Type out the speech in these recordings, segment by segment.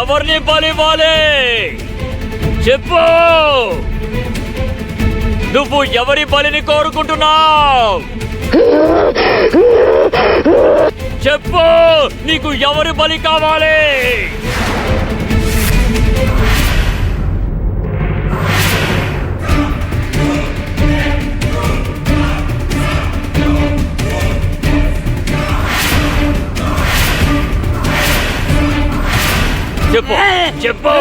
ఎవరిని బలివ్వాలి చెప్పు. నువ్వు ఎవరి బలిని కోరుకుంటున్నావు చెప్పు. నీకు ఎవరి బలి కావాలి? చెప్పు చెప్పు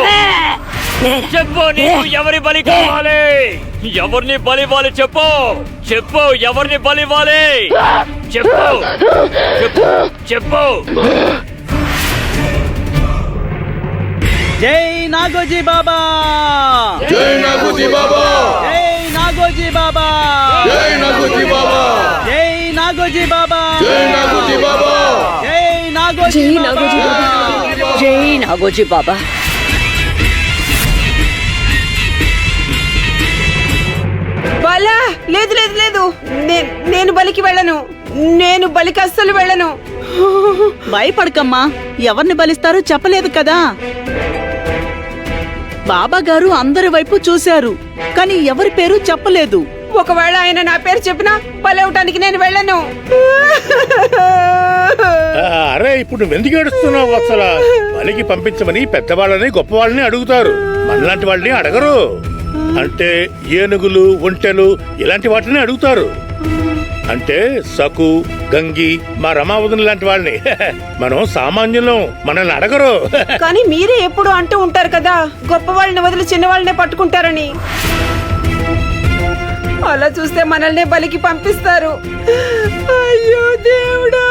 చెప్పు. నీకు ఎవరి బలి కావాలి? ఎవరిని బలివ్వాలి చెప్పు. చెప్పు ఎవరిని బలివ్వాలి చెప్పు. చెప్పు చెప్పు. జై నాగోజీ బాబా, జై నాగోజీ బాబా, జై నాగోజీ బాబా, జై నాగోజీ బాబా, జై నాగోజీ బాబా, జై నాగోజీ బాబా, జై నాగోజీ బాబా, జై నాగోజీ బాబా. బాలా లేదు లేదు లేదు, నేను బలికి వెళ్ళను. నేను బలికి అస్సలు వెళ్ళను. భయపడకమ్మా, ఎవరిని బలిస్తారో చెప్పలేదు కదా. బాబా గారు అందరి వైపు చూశారు, కానీ ఎవరి పేరు చెప్పలేదు. ఒకవేళ ఆయన నా పేరు చెప్పినా బలవటానికి నేను వెళ్ళను. అరే ఇప్పుడు నువ్వెందుకు ఏడుస్తున్నావు? అసలు బలికి పంపించమని పెద్దవాళ్ళని గొప్పవాళ్ళని అడుగుతారు, మనలాంటి వాళ్ళని అడగరు. అంటే ఏనుగులు ఒంటెలు ఇలాంటి వాటిని అడుగుతారు. అంటే సకు గంగి మా రమావతుని లాంటి వాళ్ళని. మనం సామాన్యులం, మనల్ని అడగరు. కానీ మీరే ఎప్పుడు అంటూ ఉంటారు కదా, గొప్ప వాళ్ళని వదిలి చిన్న వాళ్ళనే పట్టుకుంటారని. అలా చూస్తే మనల్నే బలికి పంపిస్తారు. అయ్యో దేవుడా.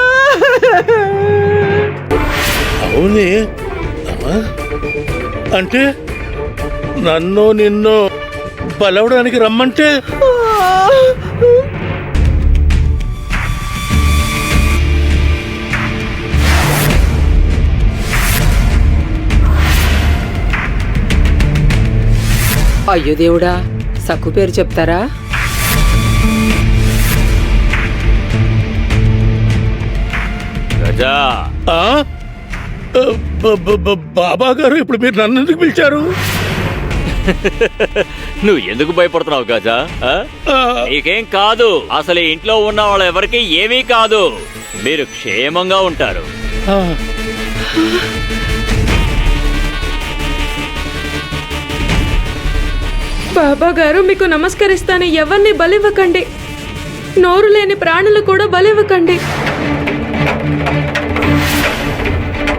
అవునే, అంటే నన్ను నిన్ను బలవడానికి రమ్మంటే అయ్యో దేవుడా, సక్కు పేరు చెప్తారా? గజా, బాబా గారు ఇప్పుడు మీరు నన్ను ఎందుకు పిలిచారు? నువ్వు ఎందుకు భయపడుతున్నావు గజా? నీకేం కాదు. అసలు ఈ ఇంట్లో ఉన్న వాళ్ళ ఎవరికి ఏమీ కాదు. మీరు క్షేమంగా ఉంటారు. బాబా గారు మీకు నమస్కరిస్తాను. ఎవరిని బలివ్వకండి. నోరు లేని ప్రాణులు కూడా బలివ్వకండి.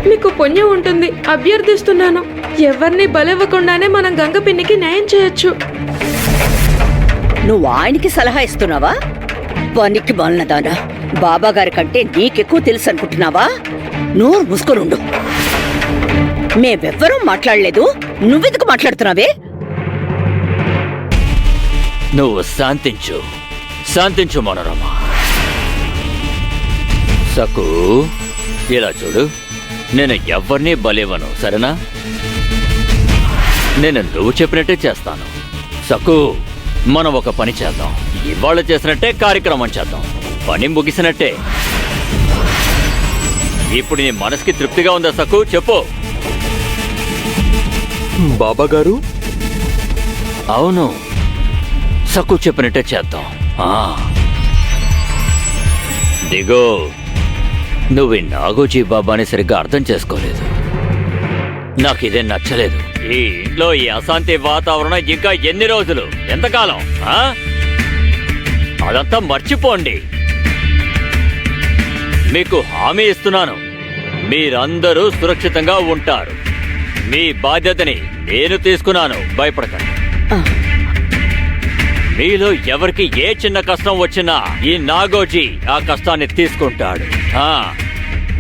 మీకు పుణ్యం ఉంటుంది. అభ్యర్థిస్తున్నాను, ఎవరిని బలివ్వకుండానే మనం గంగపిన్నికి న్యాయం చేయొచ్చు. నువ్వు ఆయనకి సలహా ఇస్తున్నావా? పనికి బాలనదానా, బాబా గారి కంటే నీకెక్కువ తెలుసు అనుకుంటున్నావా? నువ్వు ముసుకునుండు. మేమెవ్వరూ మాట్లాడలేదు, నువ్వెందుకు మాట్లాడుతున్నావే? నువ్వు శాంతించు, శాంతించు మనోరమ. సకు, ఇలా చూడు, నేను ఎవరిని బలివ్వను, సరేనా? నేను నువ్వు చెప్పినట్టే చేస్తాను. సకు, మనం ఒక పని చేద్దాం. ఇవాళ చేసినట్టే కార్యక్రమం చేద్దాం. పని ముగిసినట్టే. ఇప్పుడు నీ మనసుకి తృప్తిగా ఉందా సకు? చెప్పు. బాబా గారు, అవును, సకు చెప్పినట్టే చేద్దాం. దిగో, నువ్వు ఈ నాగోజీ బాబాని సరిగ్గా అర్థం చేసుకోలేదు. నాకు ఇదే నచ్చలేదు. ఈ ఇంట్లో ఈ అశాంతి వాతావరణం ఇంకా ఎన్ని రోజులు, ఎంతకాలం? అదంతా మర్చిపోండి. మీకు హామీ ఇస్తున్నాను, మీరందరూ సురక్షితంగా ఉంటారు. మీ బాధ్యతని నేను తీసుకున్నాను, భయపడకండి. మీలో ఎవరికి ఏ చిన్న కష్టం వచ్చినా ఈ నాగోజీ ఆ కష్టాన్ని తీసుకుంటాడు.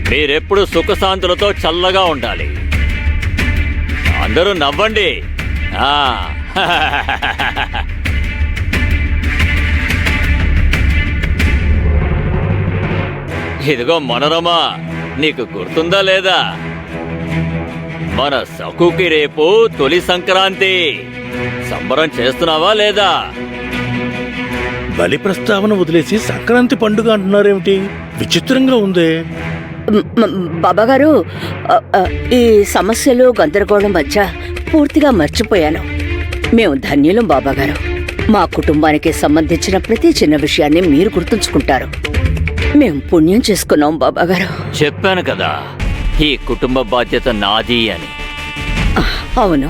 మీరెప్పుడు సుఖశాంతులతో చల్లగా ఉండాలి. అందరూ నవ్వండి. ఇదిగో మనోరమ, నీకు గుర్తుందా లేదా? మన సకుకి రేపు తొలి సంక్రాంతి. సంబరం చేస్తున్నావా లేదా? బలి ప్రస్తావన వదిలేసి సంక్రాంతి పండుగ అంటున్నారేమిటి? విచిత్రంగా ఉందే. బాబాగారు, ఈ సమస్యలు గందరగోళం మధ్య పూర్తిగా మర్చిపోయాను. మేము ధన్యులం బాబాగారు. మా కుటుంబానికి సంబంధించిన ప్రతి చిన్న విషయాన్ని మీరు గుర్తుంచుకుంటారు. మేం పుణ్యం చేసుకున్నాం బాబాగారు. చెప్పాను కదా, ఈ కుటుంబ బాధ్యత నాది అని. అవును.